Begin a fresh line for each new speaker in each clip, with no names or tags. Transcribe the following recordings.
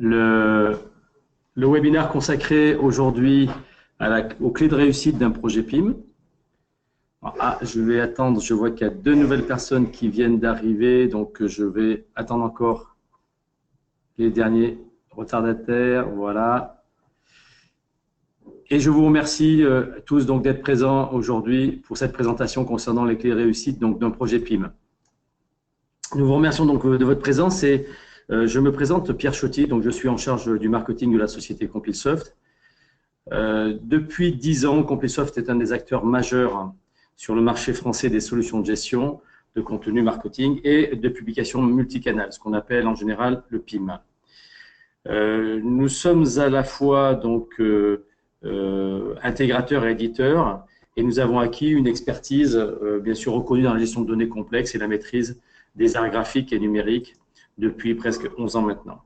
le, le webinaire consacré aujourd'hui aux clés de réussite d'un projet PIM. Ah, je vais attendre, je vois qu'il y a 2 nouvelles personnes qui viennent d'arriver, donc je vais attendre encore les derniers retardataires, voilà. Et je vous remercie tous donc d'être présents aujourd'hui pour cette présentation concernant les clés de réussite d'un projet PIM. Nous vous remercions donc de votre présence et je me présente Pierre Chottier, donc je suis en charge du marketing de la société Compilsoft. Depuis 10 ans, Compilsoft est un des acteurs majeurs sur le marché français des solutions de gestion de contenu marketing et de publication multicanal, ce qu'on appelle en général le PIM. Nous sommes à la fois donc intégrateurs et éditeurs et nous avons acquis une expertise bien sûr reconnue dans la gestion de données complexes et la maîtrise des arts graphiques et numériques depuis presque 11 ans maintenant.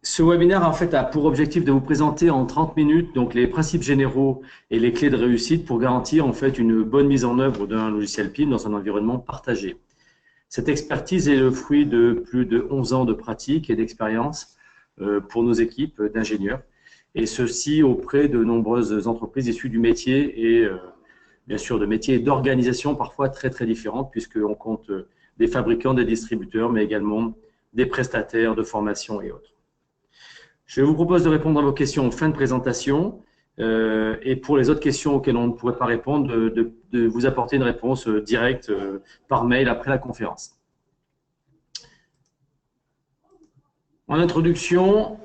Ce webinaire en fait a pour objectif de vous présenter en 30 minutes donc les principes généraux et les clés de réussite pour garantir en fait une bonne mise en œuvre d'un logiciel PIM dans un environnement partagé. Cette expertise est le fruit de plus de 11 ans de pratique et d'expérience pour nos équipes d'ingénieurs, et ceci auprès de nombreuses entreprises issues du métier et bien sûr de métiers d'organisation parfois très différentes, puisqu'on compte des fabricants, des distributeurs, mais également des prestataires de formation et autres. Je vous propose de répondre à vos questions en fin de présentation et pour les autres questions auxquelles on ne pourrait pas répondre, de vous apporter une réponse directe par mail après la conférence. En introduction,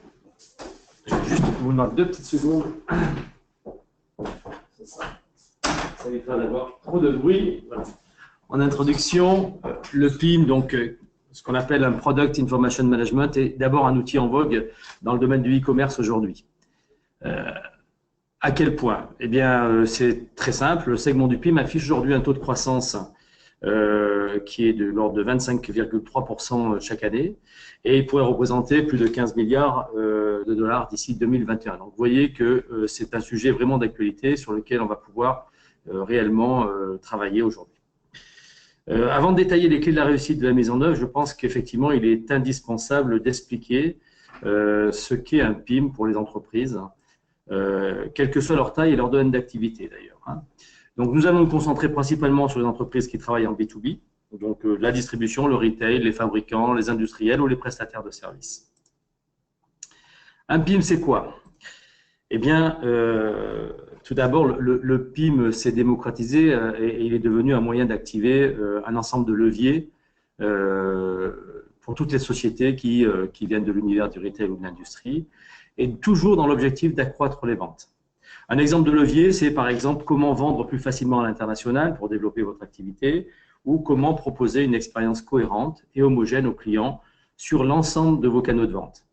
je vais juste vous demander 2 petites secondes. C'est ça. Ça évitera d'avoir trop de bruit. Voilà. En introduction, le PIM, donc ce qu'on appelle un Product Information Management, est d'abord un outil en vogue dans le domaine du e-commerce aujourd'hui. À quel point? Eh bien, c'est très simple. Le segment du PIM affiche aujourd'hui un taux de croissance qui est de l'ordre de 25,3% chaque année et il pourrait représenter plus de 15 milliards de dollars d'ici 2021. Donc, vous voyez que c'est un sujet vraiment d'actualité sur lequel on va pouvoir réellement travailler aujourd'hui. Avant de détailler les clés de la réussite de la mise en œuvre, je pense qu'effectivement, il est indispensable d'expliquer ce qu'est un PIM pour les entreprises, quelle que soit leur taille et leur domaine d'activité d'ailleurs. Donc, nous allons nous concentrer principalement sur les entreprises qui travaillent en B2B, donc la distribution, le retail, les fabricants, les industriels ou les prestataires de services. Un PIM, c'est quoi? Eh bien, tout d'abord, le PIM s'est démocratisé et il est devenu un moyen d'activer un ensemble de leviers pour toutes les sociétés qui viennent de l'univers du retail ou de l'industrie, et toujours dans l'objectif d'accroître les ventes. Un exemple de levier, c'est par exemple comment vendre plus facilement à l'international pour développer votre activité, ou comment proposer une expérience cohérente et homogène aux clients sur l'ensemble de vos canaux de vente.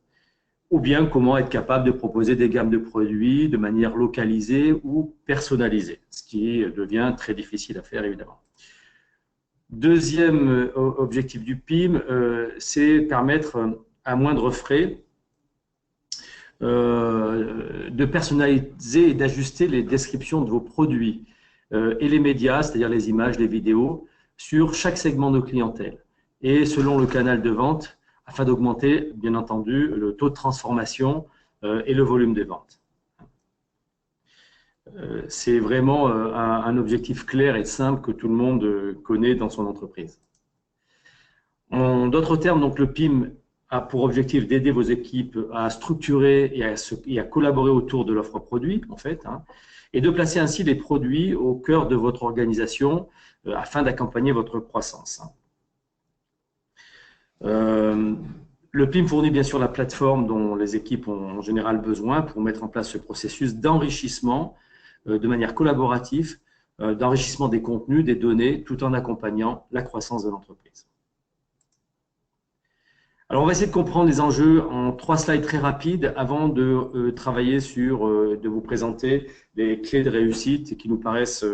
Ou bien comment être capable de proposer des gammes de produits de manière localisée ou personnalisée, ce qui devient très difficile à faire évidemment. Deuxième objectif du PIM, c'est permettre à moindre frais de personnaliser et d'ajuster les descriptions de vos produits et les médias, c'est-à-dire les images, les vidéos, sur chaque segment de clientèle et selon le canal de vente, afin d'augmenter, bien entendu, le taux de transformation et le volume des ventes. C'est vraiment un objectif clair et simple que tout le monde connaît dans son entreprise. En d'autres termes, donc, le PIM a pour objectif d'aider vos équipes à structurer et à collaborer autour de l'offre produit, en fait, et de placer ainsi les produits au cœur de votre organisation afin d'accompagner votre croissance. Le PIM fournit bien sûr la plateforme dont les équipes ont en général besoin pour mettre en place ce processus d'enrichissement de manière collaborative, d'enrichissement des contenus, des données, tout en accompagnant la croissance de l'entreprise. Alors, on va essayer de comprendre les enjeux en 3 slides très rapides avant de travailler sur, de vous présenter les clés de réussite qui nous paraissent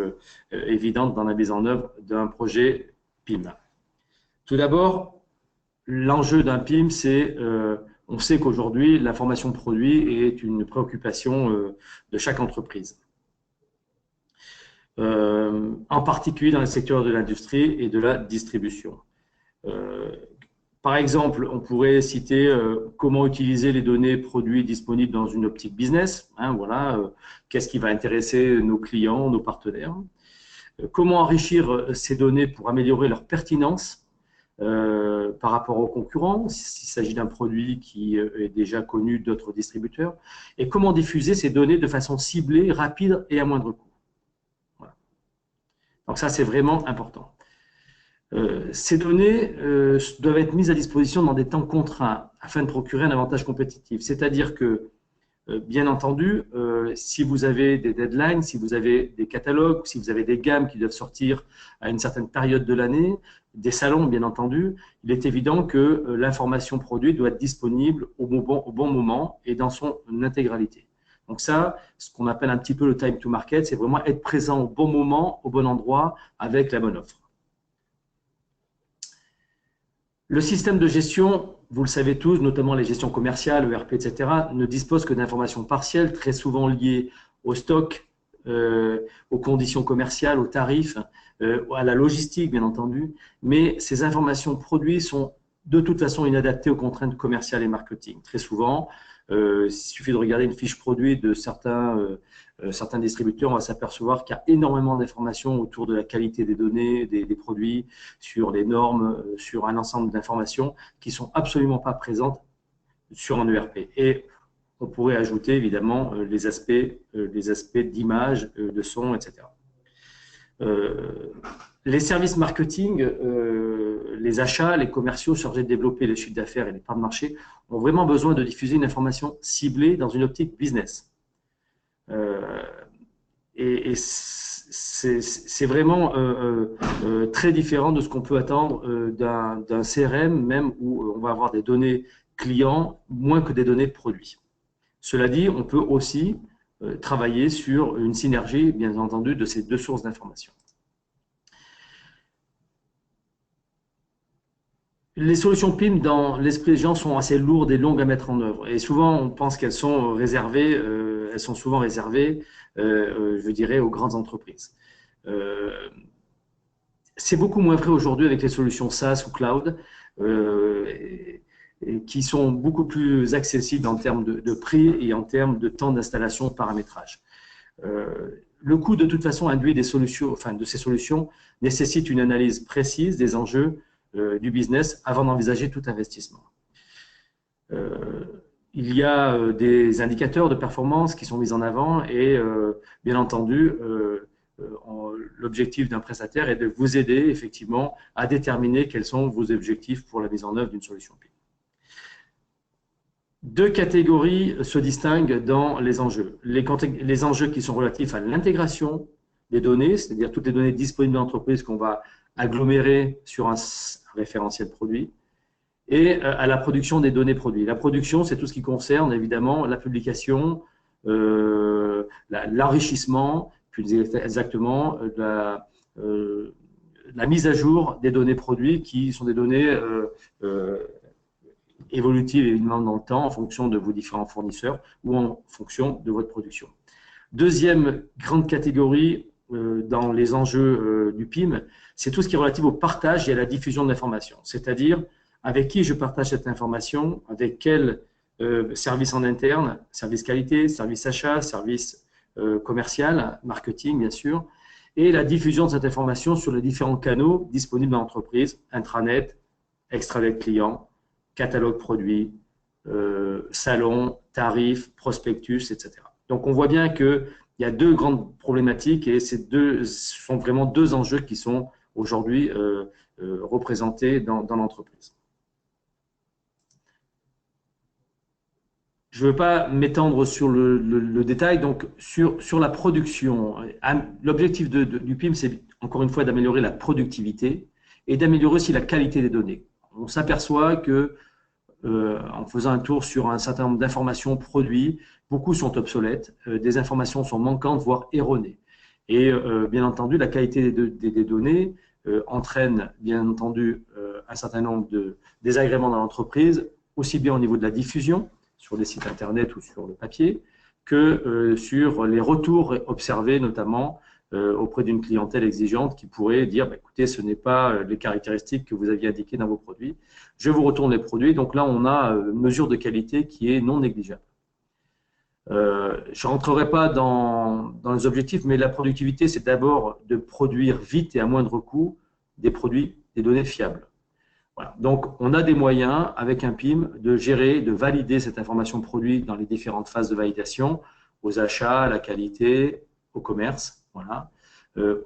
évidentes dans la mise en œuvre d'un projet PIM. Tout d'abord, l'enjeu d'un PIM, c'est, on sait qu'aujourd'hui, l'information produit est une préoccupation de chaque entreprise, en particulier dans le secteur de l'industrie et de la distribution. Par exemple, on pourrait citer comment utiliser les données produits disponibles dans une optique business. Hein, voilà, qu'est-ce qui va intéresser nos clients, nos partenaires. Comment enrichir ces données pour améliorer leur pertinence par rapport aux concurrents, s'il s'agit d'un produit qui est déjà connu d'autres distributeurs. Et comment diffuser ces données de façon ciblée, rapide et à moindre coût. Voilà. Donc ça, c'est vraiment important. Ces données doivent être mises à disposition dans des temps contraints afin de procurer un avantage compétitif. C'est-à-dire que, bien entendu, si vous avez des deadlines, si vous avez des catalogues, si vous avez des gammes qui doivent sortir à une certaine période de l'année, des salons, bien entendu, il est évident que l'information produit doit être disponible au bon moment et dans son intégralité. Donc ça, ce qu'on appelle un petit peu le time to market, c'est vraiment être présent au bon moment, au bon endroit, avec la bonne offre. Le système de gestion, vous le savez tous, notamment les gestions commerciales, ERP, etc., ne dispose que d'informations partielles, très souvent liées au stock, aux conditions commerciales, aux tarifs, à la logistique, bien entendu. Mais ces informations produits sont de toute façon inadaptées aux contraintes commerciales et marketing. Très souvent, il suffit de regarder une fiche produit de certains distributeurs, on va s'apercevoir qu'il y a énormément d'informations autour de la qualité des données, des produits, sur les normes, sur un ensemble d'informations qui ne sont absolument pas présentes sur un ERP. Et on pourrait ajouter évidemment les aspects d'image, de son, etc. Les services marketing, les achats, les commerciaux chargés de développer les chiffres d'affaires et les parts de marché ont vraiment besoin de diffuser une information ciblée dans une optique business. Et c'est vraiment très différent de ce qu'on peut attendre d'un CRM, même où on va avoir des données clients moins que des données produits. Cela dit, on peut aussi travailler sur une synergie, bien entendu, de ces deux sources d'information. Les solutions PIM, dans l'esprit des gens, sont assez lourdes et longues à mettre en œuvre. Et souvent, on pense qu'elles sont réservées, elles sont souvent réservées, je dirais, aux grandes entreprises. C'est beaucoup moins vrai aujourd'hui avec les solutions SaaS ou cloud, qui sont beaucoup plus accessibles en termes de prix et en termes de temps d'installation, de paramétrage. Le coût, de toute façon, induit de ces solutions nécessite une analyse précise des enjeux du business avant d'envisager tout investissement. Il y a des indicateurs de performance qui sont mis en avant et bien entendu, l'objectif d'un prestataire est de vous aider effectivement à déterminer quels sont vos objectifs pour la mise en œuvre d'une solution PIM. Deux catégories se distinguent dans les enjeux. Les enjeux qui sont relatifs à l'intégration des données, c'est-à-dire toutes les données disponibles dans l'entreprise qu'on va agglomérer sur un référentiel produit, et à la production des données produits. La production, c'est tout ce qui concerne évidemment la publication, l'enrichissement, plus exactement la mise à jour des données produits qui sont des données évolutives évidemment dans le temps en fonction de vos différents fournisseurs ou en fonction de votre production. Deuxième grande catégorie dans les enjeux du PIM, c'est tout ce qui est relatif au partage et à la diffusion de l'information, c'est-à-dire avec qui je partage cette information, avec quel service en interne, service qualité, service achat, service commercial, marketing bien sûr, et la diffusion de cette information sur les différents canaux disponibles dans l'entreprise, intranet, extranet client, catalogue produit, salon, tarifs, prospectus, etc. Donc on voit bien qu'il y a deux grandes problématiques et ces deux sont vraiment deux enjeux qui sont aujourd'hui représentés dans l'entreprise. Je ne veux pas m'étendre sur le détail, donc sur la production. L'objectif du PIM, c'est encore une fois d'améliorer la productivité et d'améliorer aussi la qualité des données. On s'aperçoit que en faisant un tour sur un certain nombre d'informations produits, beaucoup sont obsolètes, des informations sont manquantes, voire erronées. Et bien entendu, la qualité des données entraîne bien entendu un certain nombre de désagréments dans l'entreprise, aussi bien au niveau de la diffusion, sur les sites internet ou sur le papier, que sur les retours observés, notamment auprès d'une clientèle exigeante qui pourrait dire bah, écoutez, ce n'est pas les caractéristiques que vous aviez indiquées dans vos produits, je vous retourne les produits. Donc là, on a une mesure de qualité qui est non négligeable. Je ne rentrerai pas dans les objectifs, mais la productivité, c'est d'abord de produire vite et à moindre coût des produits, des données fiables. Voilà. Donc, on a des moyens, avec un PIM, de gérer, de valider cette information produit dans les différentes phases de validation, aux achats, à la qualité, au commerce. Voilà.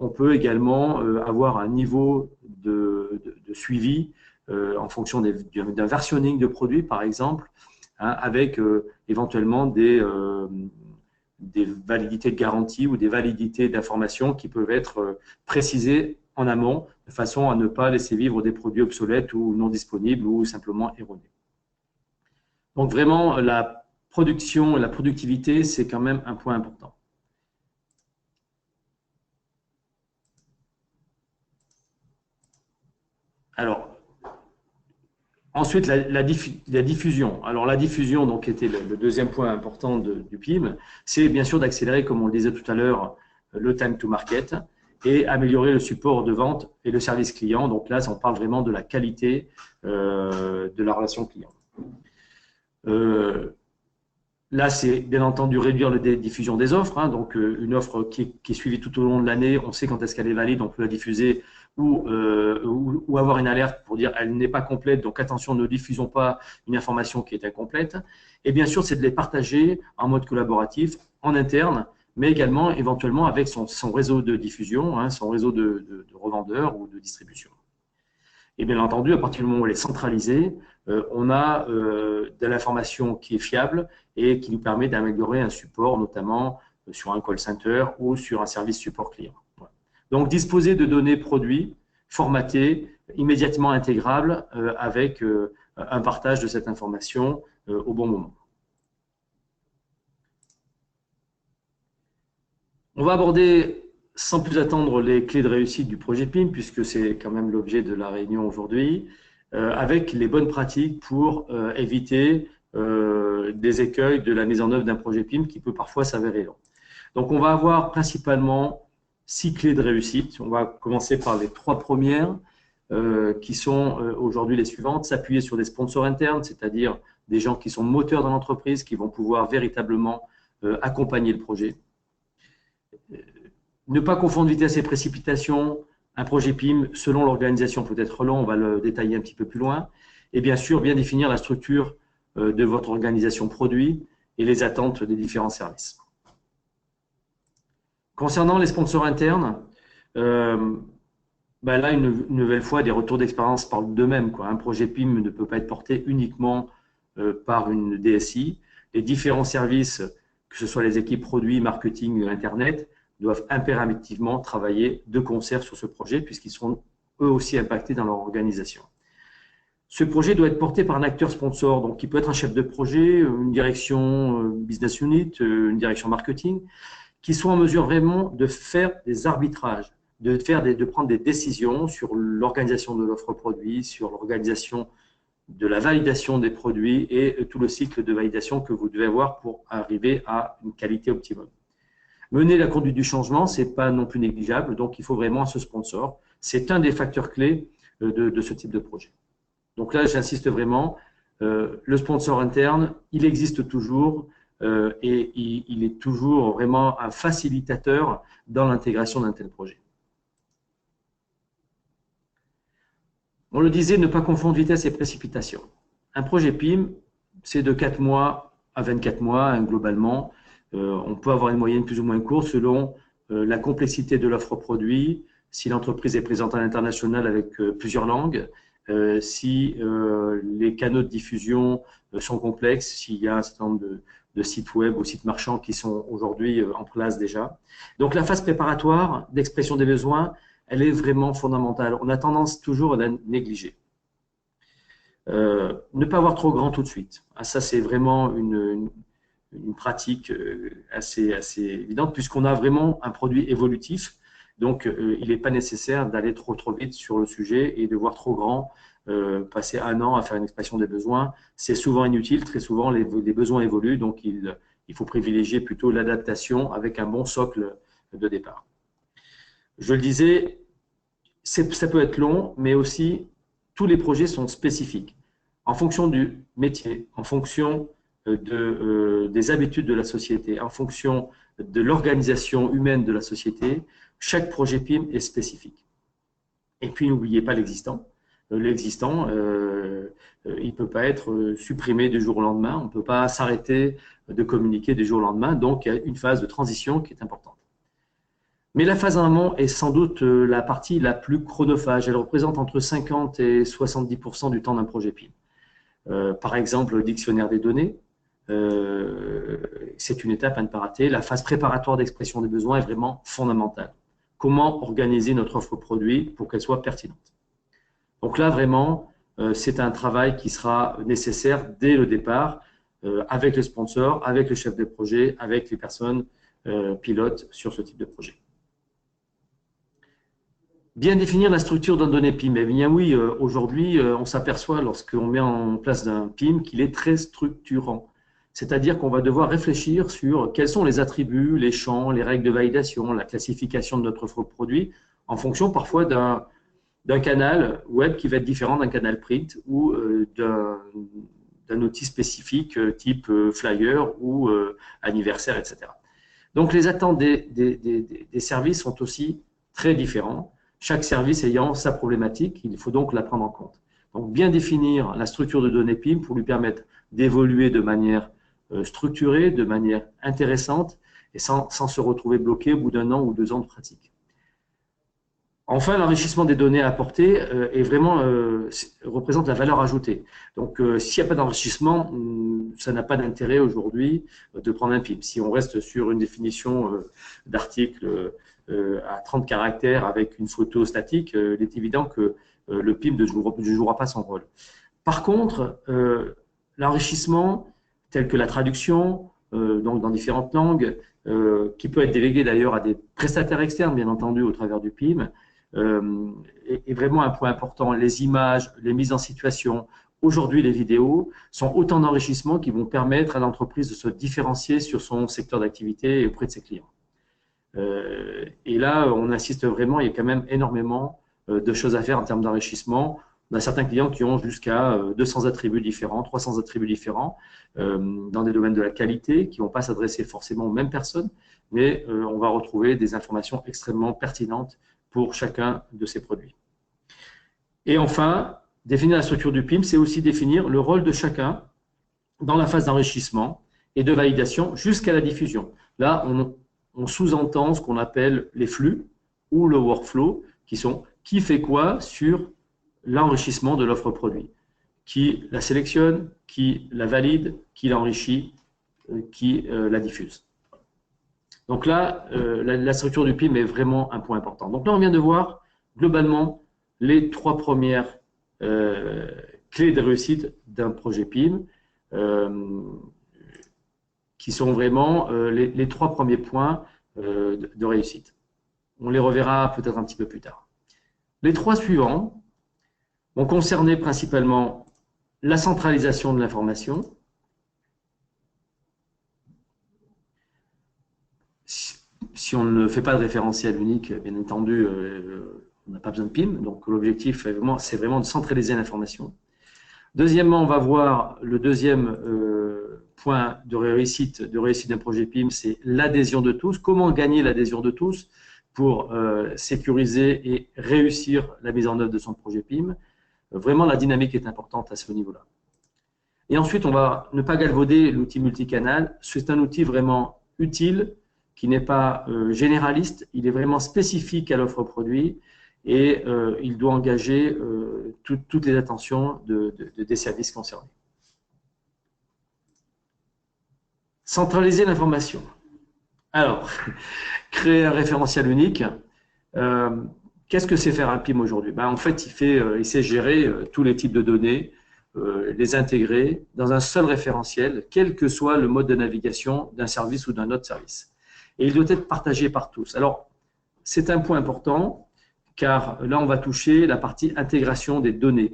On peut également avoir un niveau de suivi en fonction d'un versionning de produits, par exemple, hein, avec éventuellement des validités de garantie ou des validités d'informations qui peuvent être précisées en amont, de façon à ne pas laisser vivre des produits obsolètes ou non disponibles ou simplement erronés. Donc vraiment, la production et la productivité, c'est quand même un point important. Alors, ensuite, la diffusion. Alors, la diffusion, donc, était le deuxième point important du PIM, c'est bien sûr d'accélérer, comme on le disait tout à l'heure, le time to market et améliorer le support de vente et le service client. Donc là, on parle vraiment de la qualité de la relation client. Là, c'est bien entendu réduire la diffusion des offres. Hein, donc, une offre qui est suivie tout au long de l'année, on sait quand est-ce qu'elle est valide, on peut la diffuser ou avoir une alerte pour dire elle n'est pas complète, donc attention, ne diffusons pas une information qui est incomplète. Et bien sûr, c'est de les partager en mode collaboratif, en interne, mais également éventuellement avec son réseau de diffusion, hein, son réseau de revendeurs ou de distribution. Et bien entendu, à partir du moment où elle est centralisée, on a de l'information qui est fiable et qui nous permet d'améliorer un support, notamment sur un call center ou sur un service support client. Voilà. Donc, disposer de données produits formatées, immédiatement intégrables avec un partage de cette information au bon moment. On va aborder sans plus attendre les clés de réussite du projet PIM, puisque c'est quand même l'objet de la réunion aujourd'hui, avec les bonnes pratiques pour éviter des écueils de la mise en œuvre d'un projet PIM qui peut parfois s'avérer long. Donc, on va avoir principalement 6 clés de réussite. On va commencer par les 3 premières, qui sont aujourd'hui les suivantes. S'appuyer sur des sponsors internes, c'est-à-dire des gens qui sont moteurs dans l'entreprise, qui vont pouvoir véritablement accompagner le projet. Ne pas confondre vitesse et précipitation. Un projet PIM, selon l'organisation, peut être long, on va le détailler un petit peu plus loin. Et bien sûr, bien définir la structure de votre organisation produit et les attentes des différents services. Concernant les sponsors internes, ben là, une nouvelle fois, des retours d'expérience parlent d'eux-mêmes. Un projet PIM ne peut pas être porté uniquement par une DSI. Les différents services, que ce soit les équipes produits, marketing ou Internet, doivent impérativement travailler de concert sur ce projet puisqu'ils seront eux aussi impactés dans leur organisation. Ce projet doit être porté par un acteur sponsor, donc qui peut être un chef de projet, une direction business unit, une direction marketing, qui soit en mesure vraiment de faire des arbitrages, de prendre des décisions sur l'organisation de l'offre produit, sur l'organisation de la validation des produits et tout le cycle de validation que vous devez avoir pour arriver à une qualité optimum. Mener la conduite du changement, ce n'est pas non plus négligeable, donc il faut vraiment ce sponsor. C'est un des facteurs clés de ce type de projet. Donc là, j'insiste vraiment, le sponsor interne, il existe toujours et il est toujours vraiment un facilitateur dans l'intégration d'un tel projet. On le disait, ne pas confondre vitesse et précipitation. Un projet PIM, c'est de 4 mois à 24 mois, hein, globalement. On peut avoir une moyenne plus ou moins courte selon la complexité de l'offre produit, si l'entreprise est présente à l'international avec plusieurs langues, si les canaux de diffusion sont complexes, s'il y a un certain nombre de sites web ou sites marchands qui sont aujourd'hui en place déjà. Donc la phase préparatoire d'expression des besoins, elle est vraiment fondamentale. On a tendance toujours à la négliger. Ne pas avoir trop grand tout de suite. Ah, ça, c'est vraiment une pratique assez évidente puisqu'on a vraiment un produit évolutif. Donc, il n'est pas nécessaire d'aller trop vite sur le sujet et de voir trop grand, passer 1 an à faire une expression des besoins. C'est souvent inutile. Très souvent, les besoins évoluent. Donc, il faut privilégier plutôt l'adaptation avec un bon socle de départ. Je le disais, ça peut être long, mais aussi tous les projets sont spécifiques. En fonction du métier, en fonction des habitudes de la société, en fonction de l'organisation humaine de la société, chaque projet PIM est spécifique. Et puis, n'oubliez pas l'existant. L'existant, il ne peut pas être supprimé du jour au lendemain. On ne peut pas s'arrêter de communiquer du jour au lendemain. Donc, il y a une phase de transition qui est importante. Mais la phase en amont est sans doute la partie la plus chronophage. Elle représente entre 50 et 70% du temps d'un projet PIM. Par exemple, le dictionnaire des données, c'est une étape à ne pas rater. La phase préparatoire d'expression des besoins est vraiment fondamentale. Comment organiser notre offre produit pour qu'elle soit pertinente. Donc là, vraiment, c'est un travail qui sera nécessaire dès le départ avec les sponsors, avec le chef de projet, avec les personnes pilotes sur ce type de projet. Bien définir la structure d'un donné PIM. Eh bien oui, aujourd'hui, on s'aperçoit lorsqu'on met en place un PIM qu'il est très structurant. C'est-à-dire qu'on va devoir réfléchir sur quels sont les attributs, les champs, les règles de validation, la classification de notre offre produit, en fonction parfois d'un canal web qui va être différent d'un canal print ou d'un outil spécifique type flyer ou anniversaire, etc. Donc les attentes des services sont aussi très différents. Chaque service ayant sa problématique, il faut donc la prendre en compte. Donc, bien définir la structure de données PIM pour lui permettre d'évoluer de manière structurée, de manière intéressante et sans se retrouver bloqué au bout d'1 an ou 2 ans de pratique. Enfin, l'enrichissement des données apportées représente la valeur ajoutée. Donc, s'il n'y a pas d'enrichissement, ça n'a pas d'intérêt aujourd'hui de prendre un PIM. Si on reste sur une définition d'article à 30 caractères avec une photo statique, il est évident que le PIM ne jouera pas son rôle. Par contre, l'enrichissement, tel que la traduction, donc dans différentes langues, qui peut être délégué d'ailleurs à des prestataires externes, bien entendu, au travers du PIM, est vraiment un point important. Les images, les mises en situation, aujourd'hui les vidéos, sont autant d'enrichissements qui vont permettre à l'entreprise de se différencier sur son secteur d'activité et auprès de ses clients. Et là, on insiste vraiment, il y a quand même énormément de choses à faire en termes d'enrichissement. On a certains clients qui ont jusqu'à 200 attributs différents, 300 attributs différents dans des domaines de la qualité qui ne vont pas s'adresser forcément aux mêmes personnes, mais on va retrouver des informations extrêmement pertinentes pour chacun de ces produits. Et enfin, définir la structure du PIM, c'est aussi définir le rôle de chacun dans la phase d'enrichissement et de validation jusqu'à la diffusion. Là, on sous-entend ce qu'on appelle les flux ou le workflow, qui sont qui fait quoi sur l'enrichissement de l'offre produit, qui la sélectionne, qui la valide, qui l'enrichit, qui la diffuse. Donc là, la structure du PIM est vraiment un point important. Donc là, on vient de voir globalement les 3 premières clés de réussite d'un projet PIM, qui sont vraiment les 3 premiers points de réussite. On les reverra peut-être un petit peu plus tard. Les 3 suivants vont concerner principalement la centralisation de l'information, si on ne fait pas de référentiel unique, bien entendu, on n'a pas besoin de PIM. Donc, l'objectif, c'est vraiment de centraliser l'information. Deuxièmement, on va voir le deuxième point de réussite d'un projet PIM, c'est l'adhésion de tous. Comment gagner l'adhésion de tous pour sécuriser et réussir la mise en œuvre de son projet PIM. Vraiment, la dynamique est importante à ce niveau-là. Et ensuite, on va ne pas galvauder l'outil multicanal. C'est un outil vraiment utile, qui n'est pas généraliste, il est vraiment spécifique à l'offre produit et il doit engager toutes les attentions des services concernés. Centraliser l'information. Alors, créer un référentiel unique. Qu'est-ce que c'est faire un PIM aujourd'hui? En fait, il sait gérer tous les types de données, les intégrer dans un seul référentiel, quel que soit le mode de navigation d'un service ou d'un autre service. Et il doit être partagé par tous. Alors, c'est un point important, car là, on va toucher la partie intégration des données.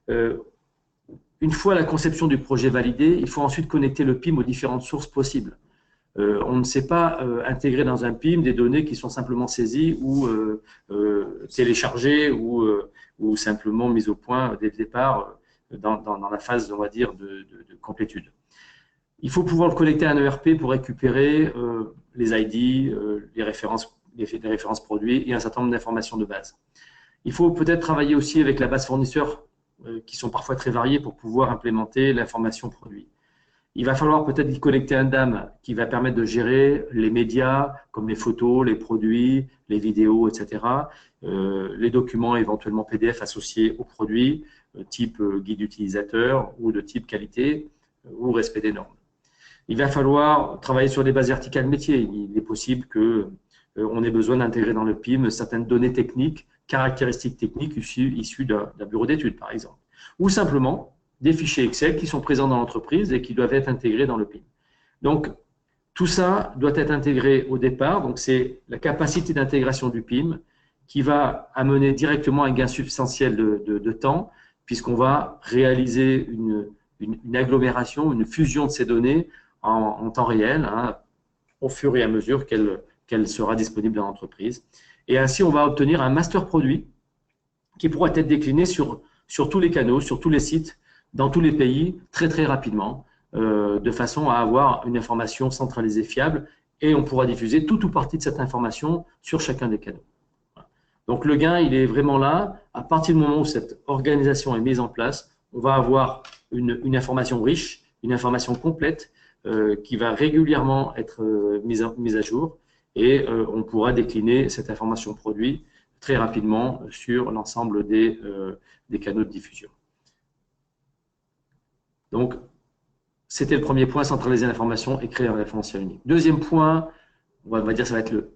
Une fois la conception du projet validée, il faut ensuite connecter le PIM aux différentes sources possibles. On ne sait pas intégrer dans un PIM des données qui sont simplement saisies ou téléchargées ou simplement mises au point dès le départ dans la phase, on va dire, de complétude. Il faut pouvoir le connecter à un ERP pour récupérer les ID, les références produits et un certain nombre d'informations de base. Il faut peut-être travailler aussi avec la base fournisseur qui sont parfois très variés pour pouvoir implémenter l'information produit. Il va falloir peut-être y connecter un DAM qui va permettre de gérer les médias comme les photos, les produits, les vidéos, etc. Les documents éventuellement PDF associés aux produits, type guide utilisateur ou de type qualité ou respect des normes. Il va falloir travailler sur des bases verticales métiers. Il est possible qu'on ait besoin d'intégrer dans le PIM certaines données techniques, caractéristiques techniques issues d'un bureau d'études, par exemple. Ou simplement des fichiers Excel qui sont présents dans l'entreprise et qui doivent être intégrés dans le PIM. Donc, tout ça doit être intégré au départ. Donc, c'est la capacité d'intégration du PIM qui va amener directement un gain substantiel de temps, puisqu'on va réaliser une agglomération, une fusion de ces données en temps réel, hein, au fur et à mesure qu'elle sera disponible dans l'entreprise. Et ainsi, on va obtenir un master produit qui pourra être décliné sur tous les canaux, sur tous les sites, dans tous les pays, très très rapidement, de façon à avoir une information centralisée fiable et on pourra diffuser tout ou partie de cette information sur chacun des canaux. Donc le gain, il est vraiment là. À partir du moment où cette organisation est mise en place, on va avoir une information riche, une information complète qui va régulièrement être mise à jour et on pourra décliner cette information produit très rapidement sur l'ensemble des canaux de diffusion. Donc, c'était le premier point, centraliser l'information et créer un référentiel unique. Deuxième point, on va dire ça va être le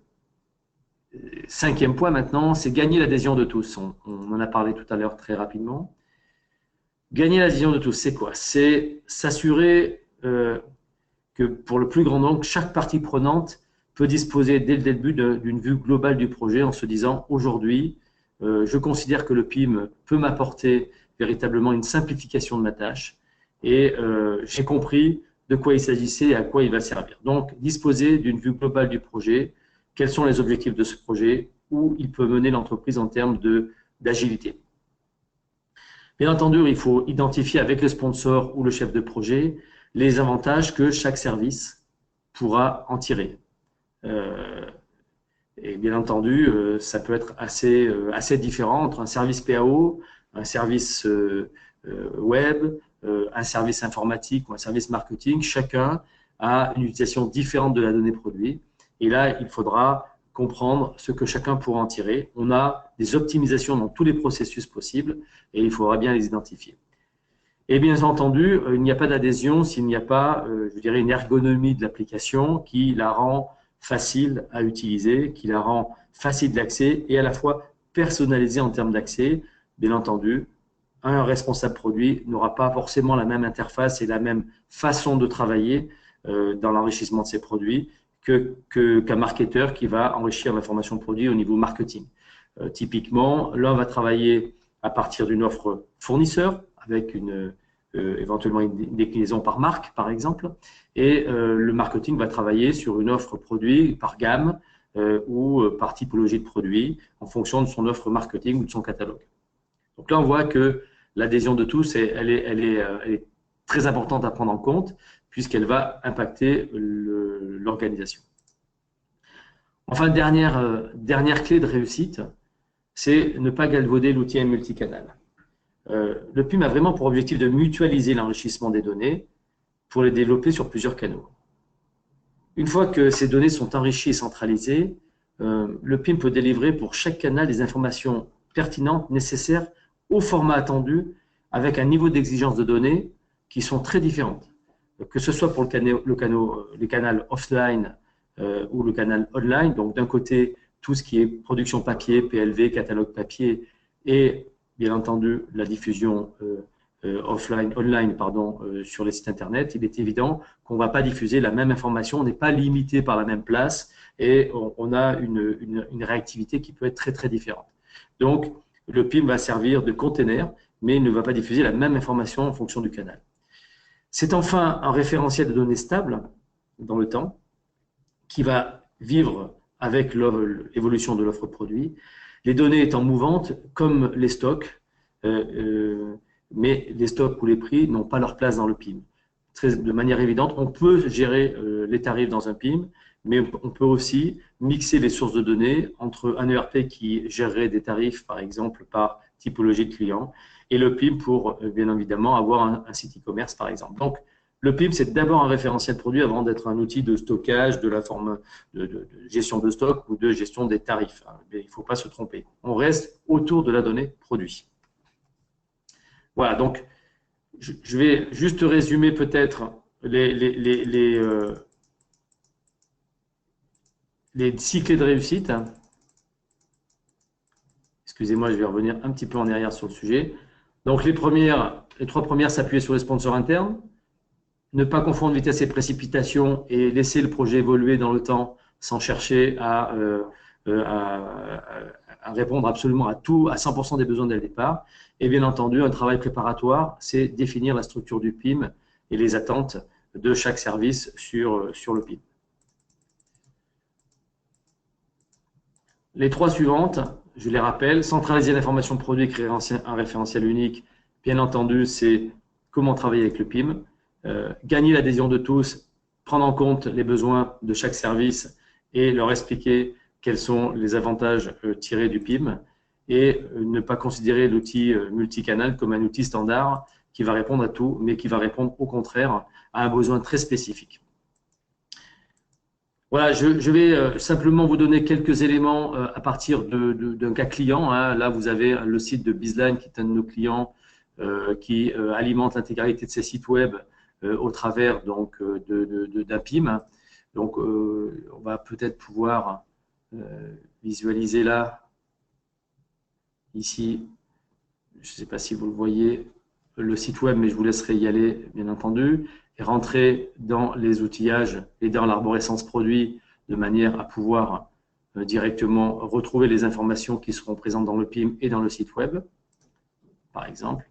cinquième point maintenant, c'est gagner l'adhésion de tous. On en a parlé tout à l'heure très rapidement. Gagner l'adhésion de tous, c'est quoi? C'est s'assurer que pour le plus grand nombre, chaque partie prenante peut disposer dès le début d'une vue globale du projet en se disant aujourd'hui, je considère que le PIM peut m'apporter véritablement une simplification de ma tâche et j'ai compris de quoi il s'agissait et à quoi il va servir. Donc, disposer d'une vue globale du projet, quels sont les objectifs de ce projet, où il peut mener l'entreprise en termes d'agilité. Bien entendu, il faut identifier avec le sponsor ou le chef de projet les avantages que chaque service pourra en tirer. Et bien entendu, ça peut être assez différent entre un service PAO, un service web, un service informatique ou un service marketing. Chacun a une utilisation différente de la donnée produit. Et là, il faudra comprendre ce que chacun pourra en tirer. On a des optimisations dans tous les processus possibles et il faudra bien les identifier. Et bien entendu, il n'y a pas d'adhésion s'il n'y a pas, je dirais, une ergonomie de l'application qui la rend facile à utiliser, qui la rend facile d'accès et à la fois personnalisée en termes d'accès. Bien entendu, un responsable produit n'aura pas forcément la même interface et la même façon de travailler dans l'enrichissement de ses produits qu'un marketeur qui va enrichir l'information produit au niveau marketing. Typiquement, l'un va travailler à partir d'une offre fournisseur avec éventuellement une déclinaison par marque, par exemple, et le marketing va travailler sur une offre produit par gamme ou par typologie de produit en fonction de son offre marketing ou de son catalogue. Donc là, on voit que l'adhésion de tous, elle est très importante à prendre en compte puisqu'elle va impacter l'organisation. Enfin, dernière clé de réussite, c'est ne pas galvauder l'outil multicanal. Le PIM a vraiment pour objectif de mutualiser l'enrichissement des données pour les développer sur plusieurs canaux. Une fois que ces données sont enrichies et centralisées, le PIM peut délivrer pour chaque canal des informations pertinentes nécessaires au format attendu avec un niveau d'exigence de données qui sont très différentes. Que ce soit pour les canaux offline ou le canal online, donc d'un côté, tout ce qui est production papier, PLV, catalogue papier et bien entendu la diffusion online sur les sites internet, il est évident qu'on ne va pas diffuser la même information, on n'est pas limité par la même place et on a une réactivité qui peut être très très différente. Donc le PIM va servir de container, mais il ne va pas diffuser la même information en fonction du canal. C'est enfin un référentiel de données stable dans le temps qui va vivre avec l'évolution de l'offre produit, les données étant mouvantes comme les stocks, mais les stocks ou les prix n'ont pas leur place dans le PIM. De manière évidente, on peut gérer les tarifs dans un PIM, mais on peut aussi mixer les sources de données entre un ERP qui gérerait des tarifs, par exemple, par typologie de client, et le PIM pour, bien évidemment, avoir un site e-commerce, par exemple. Donc, le PIM, c'est d'abord un référentiel produit avant d'être un outil de stockage, de la forme de gestion de stock ou de gestion des tarifs. Mais il ne faut pas se tromper. On reste autour de la donnée produit. Voilà, donc je vais juste résumer peut-être les 6 clés de réussite. Excusez-moi, je vais revenir un petit peu en arrière sur le sujet. Donc les 3 premières, s'appuyer sur les sponsors internes, ne pas confondre vitesse et précipitation et laisser le projet évoluer dans le temps sans chercher à répondre absolument à tout, à 100% des besoins dès le départ. Et bien entendu, un travail préparatoire, c'est définir la structure du PIM et les attentes de chaque service sur le PIM. Les 3 suivantes, je les rappelle, centraliser l'information produit, créer un référentiel unique. Bien entendu, c'est comment travailler avec le PIM. Gagner l'adhésion de tous, prendre en compte les besoins de chaque service et leur expliquer quels sont les avantages tirés du PIM et ne pas considérer l'outil multicanal comme un outil standard qui va répondre à tout, mais qui va répondre au contraire à un besoin très spécifique. Voilà, je vais simplement vous donner quelques éléments à partir d'un cas client. Là, vous avez le site de Bizline qui est un de nos clients qui alimente l'intégralité de ses sites web au travers donc d'un PIM. Donc, on va peut-être pouvoir visualiser là, ici, je ne sais pas si vous le voyez, le site web, mais je vous laisserai y aller, bien entendu, et rentrer dans les outillages et dans l'arborescence produit de manière à pouvoir directement retrouver les informations qui seront présentes dans le PIM et dans le site web, par exemple.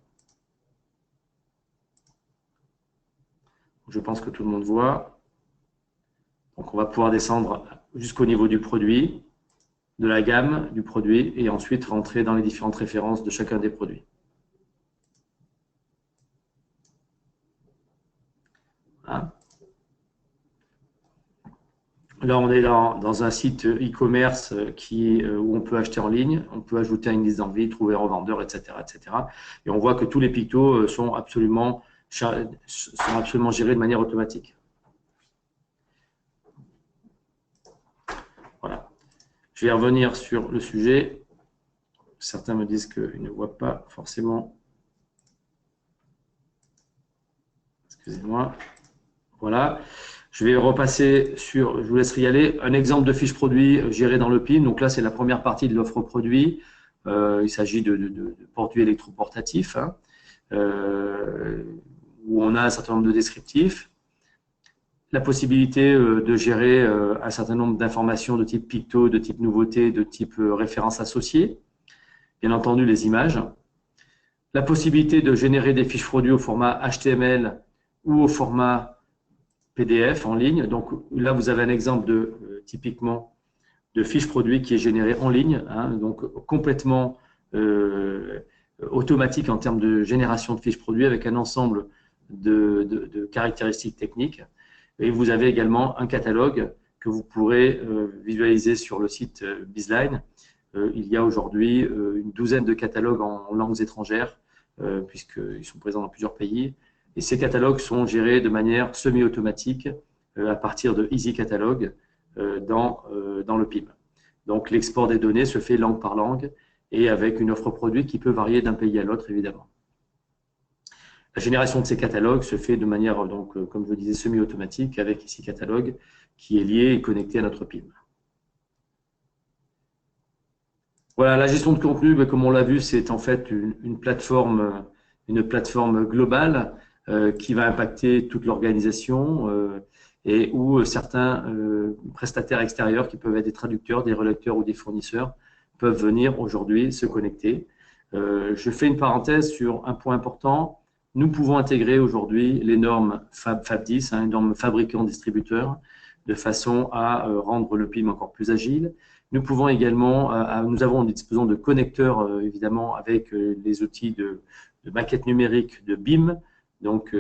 Je pense que tout le monde voit. Donc, on va pouvoir descendre jusqu'au niveau du produit, de la gamme du produit, et ensuite rentrer dans les différentes références de chacun des produits. Voilà. Là, on est dans un site e-commerce où on peut acheter en ligne, on peut ajouter une liste d'envie, trouver un revendeur, etc., etc. Et on voit que tous les pictos sont absolument gérés de manière automatique. Voilà. Je vais revenir sur le sujet. Certains me disent qu'ils ne voient pas forcément. Excusez-moi. Voilà. Je vais repasser sur, je vous laisserai y aller, un exemple de fiche produit géré dans le PIM. Donc là, c'est la première partie de l'offre produit. Il s'agit de produits électroportatifs où on a un certain nombre de descriptifs. La possibilité de gérer un certain nombre d'informations de type picto, de type nouveauté, de type référence associée. Bien entendu, les images. La possibilité de générer des fiches produits au format HTML ou au format PDF en ligne. Donc là, vous avez un exemple typiquement de fiche produit qui est générée en ligne, donc complètement automatique en termes de génération de fiches produits avec un ensemble de caractéristiques techniques. Et vous avez également un catalogue que vous pourrez visualiser sur le site Bizline. Il y a aujourd'hui une douzaine de catalogues en langues étrangères, puisqu'ils sont présents dans plusieurs pays. Et ces catalogues sont gérés de manière semi-automatique à partir de Easy Catalog dans le PIM. Donc l'export des données se fait langue par langue et avec une offre produit qui peut varier d'un pays à l'autre, évidemment. La génération de ces catalogues se fait de manière, donc, comme je le disais, semi-automatique avec Easy Catalog qui est lié et connecté à notre PIM. Voilà, la gestion de contenu, comme on l'a vu, c'est en fait une plateforme globale qui va impacter toute l'organisation et où certains prestataires extérieurs qui peuvent être des traducteurs, des relecteurs ou des fournisseurs peuvent venir aujourd'hui se connecter. Je fais une parenthèse sur un point important. Nous pouvons intégrer aujourd'hui les normes FAB 10, les normes fabricants-distributeurs, de façon à rendre le PIM encore plus agile. Nous pouvons également, nous disposons de connecteurs évidemment avec les outils de maquette numérique de BIM. Donc,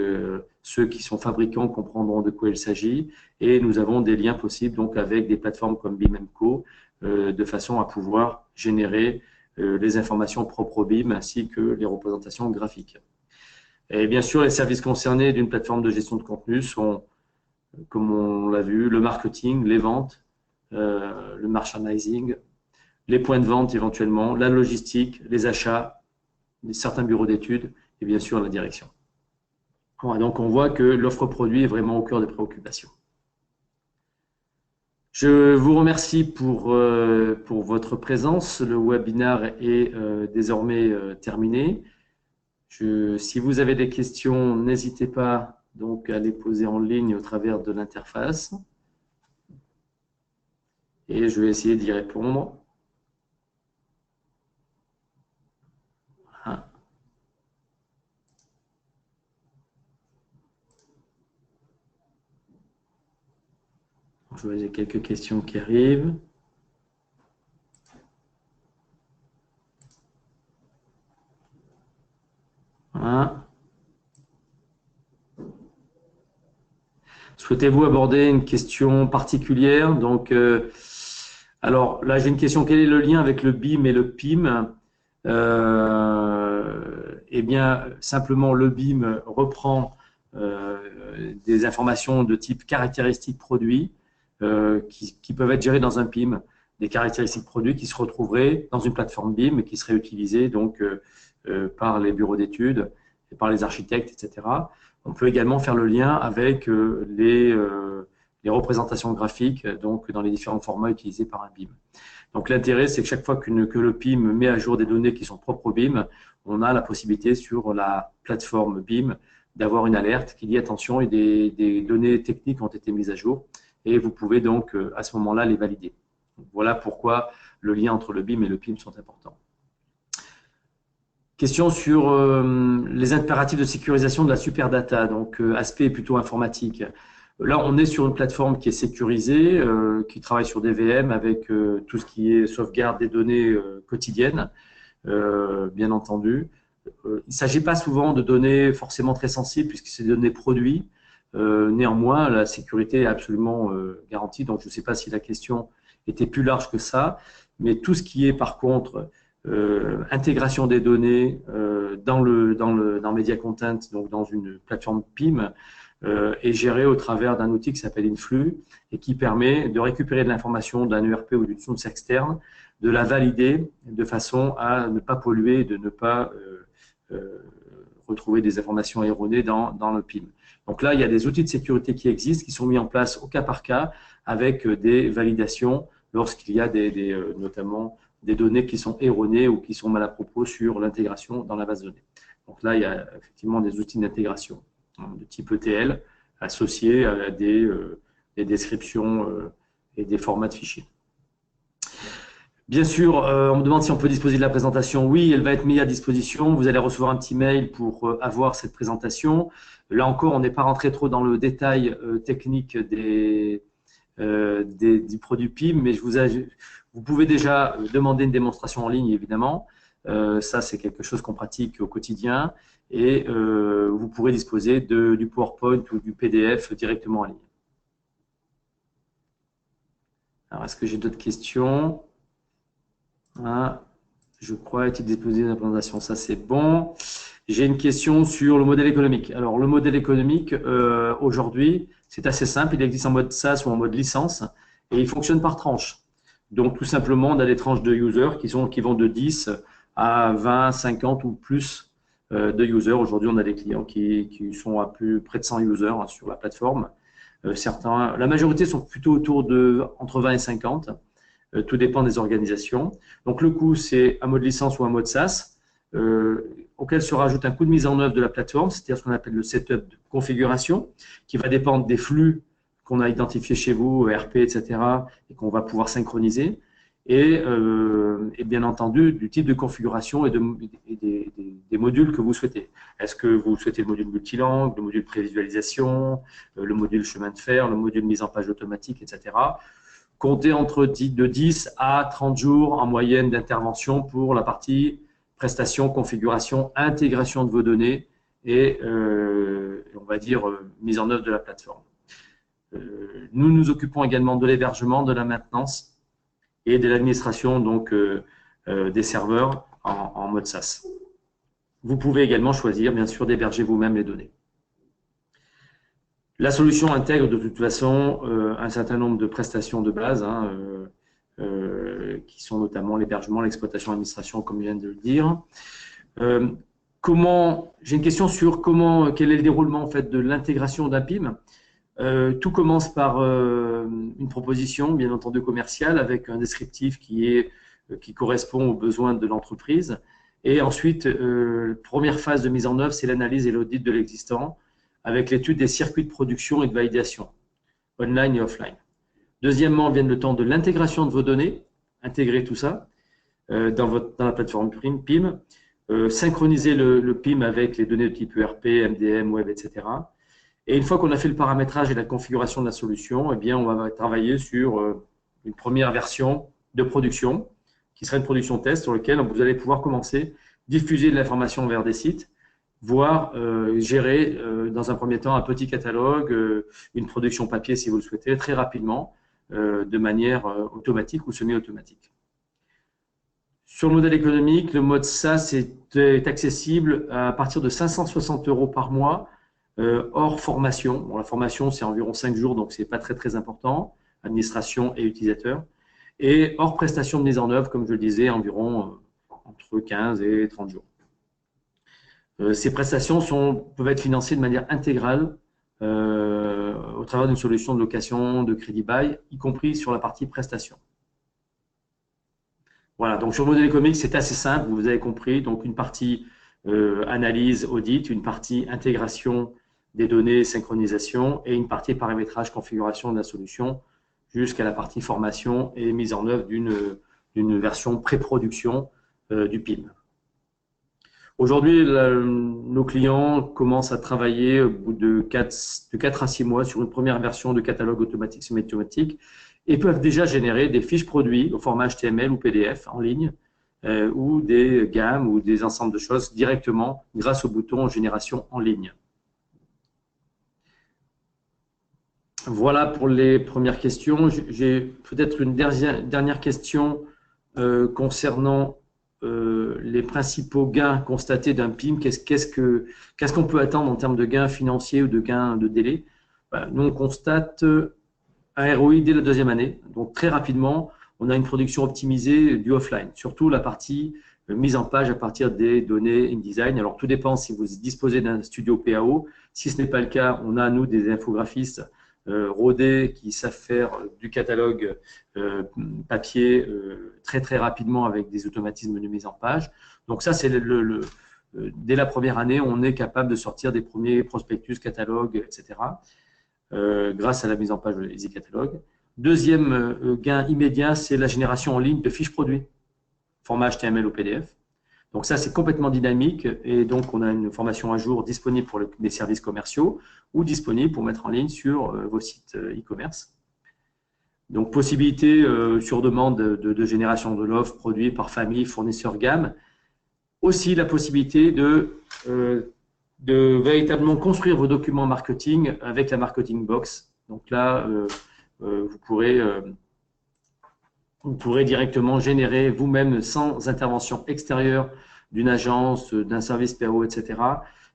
ceux qui sont fabricants comprendront de quoi il s'agit. Et nous avons des liens possibles donc avec des plateformes comme BIMenco de façon à pouvoir générer les informations propres au BIM ainsi que les représentations graphiques. Et bien sûr, les services concernés d'une plateforme de gestion de contenu sont, comme on l'a vu, le marketing, les ventes, le merchandising, les points de vente éventuellement, la logistique, les achats, certains bureaux d'études et bien sûr la direction. Voilà, donc on voit que l'offre produit est vraiment au cœur des préoccupations. Je vous remercie pour votre présence. Le webinaire est désormais terminé. Si vous avez des questions, n'hésitez pas donc à les poser en ligne au travers de l'interface. Et je vais essayer d'y répondre. Voilà. Je vois j'ai quelques questions qui arrivent. Voilà. Souhaitez-vous aborder une question particulière? Donc, alors là, j'ai une question. Quel est le lien avec le BIM et le PIM? Eh bien, simplement, le BIM reprend des informations de type caractéristiques produits qui peuvent être gérées dans un PIM, des caractéristiques produits qui se retrouveraient dans une plateforme BIM et qui seraient utilisées donc par les bureaux d'études et par les architectes, etc. On peut également faire le lien avec les représentations graphiques donc dans les différents formats utilisés par un BIM. Donc l'intérêt, c'est que chaque fois que le PIM met à jour des données qui sont propres au BIM, on a la possibilité sur la plateforme BIM d'avoir une alerte qui dit attention, et des données techniques ont été mises à jour et vous pouvez donc à ce moment-là les valider. Voilà pourquoi le lien entre le BIM et le PIM sont importants. Question sur les impératifs de sécurisation de la superdata, donc aspect plutôt informatique. Là, on est sur une plateforme qui est sécurisée, qui travaille sur des VM avec tout ce qui est sauvegarde des données quotidiennes, bien entendu. Il ne s'agit pas souvent de données forcément très sensibles puisque c'est des données produits. Néanmoins, la sécurité est absolument garantie, donc je ne sais pas si la question était plus large que ça, mais tout ce qui est par contre intégration des données dans Media Content, donc dans une plateforme PIM, est géré au travers d'un outil qui s'appelle Influx et qui permet de récupérer de l'information d'un ERP ou d'une source externe, de la valider de façon à ne pas polluer, de ne pas retrouver des informations erronées dans le PIM. Donc là, il y a des outils de sécurité qui existent, qui sont mis en place au cas par cas avec des validations lorsqu'il y a notamment des données qui sont erronées ou qui sont mal à propos sur l'intégration dans la base de données. Donc là, il y a effectivement des outils d'intégration de type ETL associés à des descriptions et des formats de fichiers. Bien sûr, on me demande si on peut disposer de la présentation. Oui, elle va être mise à disposition. Vous allez recevoir un petit mail pour avoir cette présentation. Là encore, on n'est pas rentré trop dans le détail technique du produit PIM, mais vous pouvez déjà demander une démonstration en ligne, évidemment. Ça, c'est quelque chose qu'on pratique au quotidien. Et vous pourrez disposer du PowerPoint ou du PDF directement en ligne. Alors, est-ce que j'ai d'autres questions? Ah, je crois être disposé de la présentation. Ça, c'est bon. J'ai une question sur le modèle économique. Alors, le modèle économique, aujourd'hui, c'est assez simple. Il existe en mode SaaS ou en mode licence et il fonctionne par tranche. Donc, tout simplement, on a des tranches de users qui vont de 10 à 20, 50 ou plus de users. Aujourd'hui, on a des clients qui sont à près de 100 users sur la plateforme. La majorité sont plutôt autour entre 20 et 50. Tout dépend des organisations. Donc, le coût, c'est un mode licence ou un mode SaaS, auquel se rajoute un coût de mise en œuvre de la plateforme, c'est-à-dire ce qu'on appelle le setup de configuration, qui va dépendre des flux qu'on a identifiés chez vous, ERP, etc., et qu'on va pouvoir synchroniser, et bien entendu, du type de configuration et des modules que vous souhaitez. Est-ce que vous souhaitez le module multilangue, le module prévisualisation, le module chemin de fer, le module mise en page automatique, etc. Comptez de 10 à 30 jours en moyenne d'intervention pour la partie prestation, configuration, intégration de vos données et on va dire mise en œuvre de la plateforme. Nous nous occupons également de l'hébergement, de la maintenance et de l'administration donc des serveurs en mode SaaS. Vous pouvez également choisir bien sûr d'héberger vous-même les données. La solution intègre de toute façon un certain nombre de prestations de base qui sont notamment l'hébergement, l'exploitation, l'administration, comme je viens de le dire. J'ai une question sur quel est le déroulement en fait de l'intégration d'un PIM. Tout commence par une proposition, bien entendu commerciale, avec un descriptif qui correspond aux besoins de l'entreprise. Et ensuite, première phase de mise en œuvre, c'est l'analyse et l'audit de l'existant, avec l'étude des circuits de production et de validation, online et offline. Deuxièmement, vient le temps de l'intégration de vos données, intégrer tout ça dans la plateforme PIM, synchroniser le PIM avec les données de type ERP, MDM, web, etc. Et une fois qu'on a fait le paramétrage et la configuration de la solution, eh bien, on va travailler sur une première version de production, qui sera une production test sur laquelle vous allez pouvoir commencer, diffuser de l'information vers des sites, voire gérer dans un premier temps un petit catalogue, une production papier si vous le souhaitez, très rapidement, de manière automatique ou semi-automatique. Sur le modèle économique, le mode SaaS est accessible à partir de 560 € par mois, hors formation. Bon, la formation, c'est environ 5 jours, donc ce n'est pas très, très important, administration et utilisateur. Et hors prestation de mise en œuvre, comme je le disais, environ entre 15 et 30 jours. Ces prestations peuvent être financées de manière intégrale au travers d'une solution de location, de crédit bail, y compris sur la partie prestation. Voilà, donc sur le modèle économique, c'est assez simple, vous avez compris. Donc une partie analyse, audit, une partie intégration des données, synchronisation et une partie paramétrage, configuration de la solution jusqu'à la partie formation et mise en œuvre d'une version pré-production du PIM. Aujourd'hui, nos clients commencent à travailler au bout de 4 à 6 mois sur une première version de catalogue automatique semi-automatique et peuvent déjà générer des fiches produits au format HTML ou PDF en ligne ou des gammes ou des ensembles de choses directement grâce au bouton génération en ligne. Voilà pour les premières questions. J'ai peut-être une dernière question concernant les principaux gains constatés d'un PIM. Qu'est-ce qu'on peut attendre en termes de gains financiers ou de gains de délai? Nous, on constate un ROI dès la deuxième année. Donc, très rapidement, on a une production optimisée du offline, surtout la partie mise en page à partir des données InDesign. Alors, tout dépend si vous disposez d'un studio PAO. Si ce n'est pas le cas, on a, nous, des infographistes rodés qui savent faire du catalogue papier très très rapidement avec des automatismes de mise en page. Donc ça, c'est dès la première année, on est capable de sortir des premiers prospectus, catalogues, etc. Grâce à la mise en page de Easy Catalogue. Deuxième gain immédiat, c'est la génération en ligne de fiches produits, format HTML ou PDF. Donc ça, c'est complètement dynamique et donc on a une formation à jour disponible pour les services commerciaux ou disponible pour mettre en ligne sur vos sites e-commerce. Donc possibilité sur demande de génération de l'offre, produit par famille, fournisseur, gamme. Aussi la possibilité de véritablement construire vos documents marketing avec la Marketing Box. Donc là, vous pourrez directement générer vous-même sans intervention extérieure d'une agence, d'un service PAO, etc.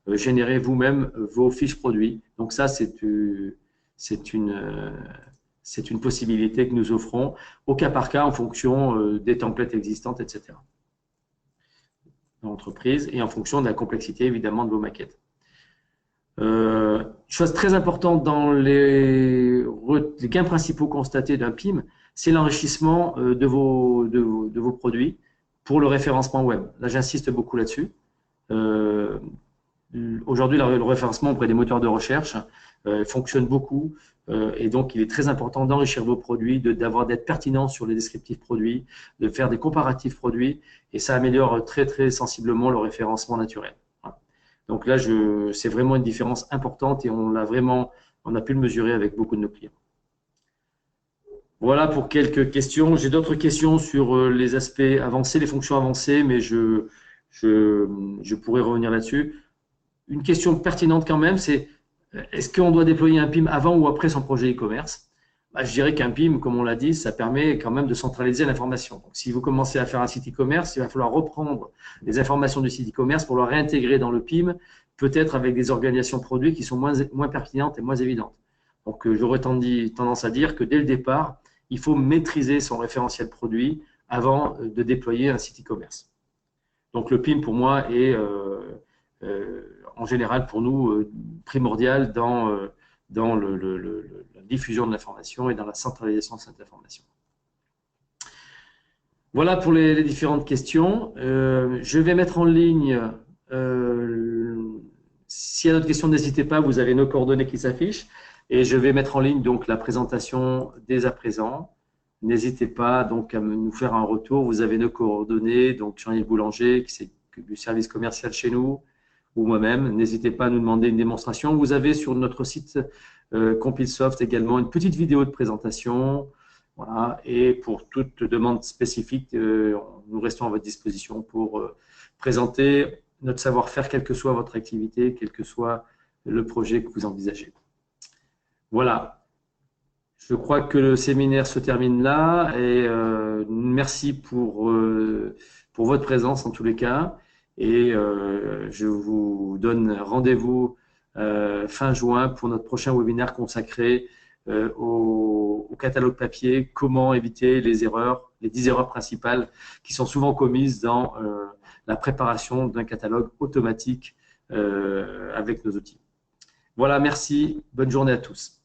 Générer vous-même vos fiches produits. Donc ça, c'est une possibilité que nous offrons au cas par cas en fonction des templates existantes, etc. dans l'entreprise et en fonction de la complexité évidemment de vos maquettes. Chose très importante dans les gains principaux constatés d'un PIM, c'est l'enrichissement de vos produits pour le référencement web. Là, j'insiste beaucoup là-dessus. Aujourd'hui, le référencement auprès des moteurs de recherche fonctionne beaucoup. Et donc, il est très important d'enrichir vos produits, d'être pertinent sur les descriptifs produits, de faire des comparatifs produits, et ça améliore très, très sensiblement le référencement naturel. Voilà. Donc là, c'est vraiment une différence importante et on a pu le mesurer avec beaucoup de nos clients. Voilà pour quelques questions. J'ai d'autres questions sur les aspects avancés, les fonctions avancées, mais je pourrais revenir là-dessus. Une question pertinente quand même, c'est est-ce qu'on doit déployer un PIM avant ou après son projet e-commerce? Je dirais qu'un PIM, comme on l'a dit, ça permet quand même de centraliser l'information. Donc, si vous commencez à faire un site e-commerce, il va falloir reprendre les informations du site e-commerce pour le réintégrer dans le PIM, peut-être avec des organisations produits qui sont moins pertinentes et moins évidentes. Donc, j'aurais tendance à dire que dès le départ, il faut maîtriser son référentiel produit avant de déployer un site e-commerce. Donc, le PIM, pour moi, est en général pour nous primordial dans la diffusion de l'information et dans la centralisation de cette information. Voilà pour les différentes questions. Je vais mettre en ligne, s'il y a d'autres questions, n'hésitez pas, vous avez nos coordonnées qui s'affichent. Et je vais mettre en ligne donc la présentation dès à présent. N'hésitez pas donc à nous faire un retour. Vous avez nos coordonnées, donc Jean-Yves Boulanger, qui est du service commercial chez nous, ou moi-même. N'hésitez pas à nous demander une démonstration. Vous avez sur notre site CompileSoft également une petite vidéo de présentation. Voilà. Et pour toute demande spécifique, nous restons à votre disposition pour présenter notre savoir-faire, quelle que soit votre activité, quel que soit le projet que vous envisagez. Voilà. Je crois que le séminaire se termine là et merci pour votre présence en tous les cas. Et je vous donne rendez-vous fin juin pour notre prochain webinaire consacré au catalogue papier, comment éviter les erreurs, les 10 erreurs principales qui sont souvent commises dans la préparation d'un catalogue automatique avec nos outils. Voilà, merci, bonne journée à tous.